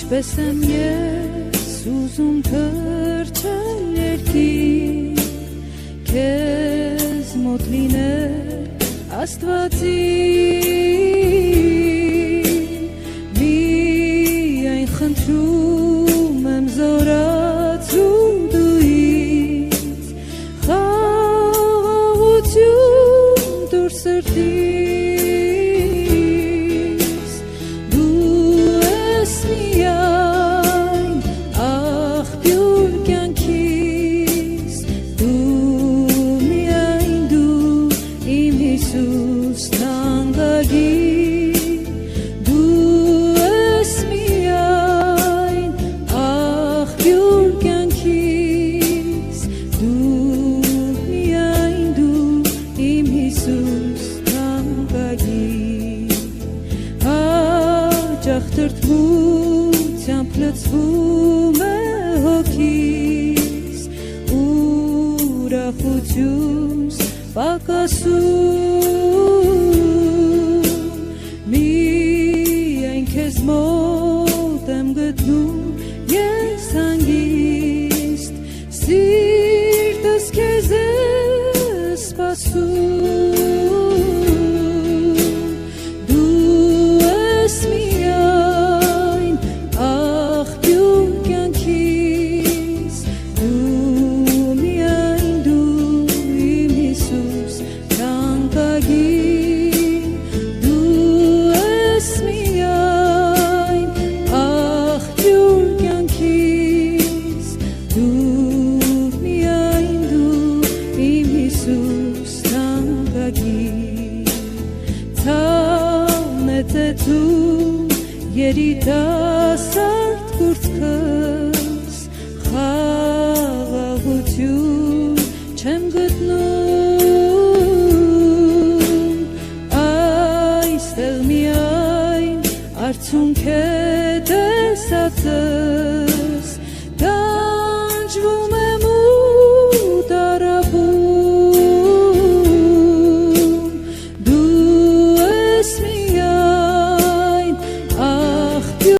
Ինչպես եմ ես ուզում թրջել երկիր, քեզ մոտ լինել Աստվածին, միայն խնդրում եմ զորացրու դու ինձ, խաղաղություն տուր սրտիս, դու ես միայն աղբյուր կյանքիս, դու միայն դու իմ Հիսուս թանկագին, դու ես միայն աղբյուր կյանքիս, դու միայն դու իմ Հիսուս թանկագին, հաճախ տրտմությամբ լցվում է հոգիս, ուրախությունս պակասում, միայն քեզ մոտ եմ գտնում ես հանգիստ, սիրտս քեզ է սպասում, դու ես միայն աղբյուր կյանքիս, դու միայն դու իմ Հիսուս թանկագին, դու ես միայն աղբյուր կյանքիս, դու միայն դու իմ Հիսուս թանկագին, ցավն է ծեծում երիտասարդ կուրծքս, խաղաղություն չեմ գտնում, այստեղ միայն արցունք է տեսածս, տանջվում եմ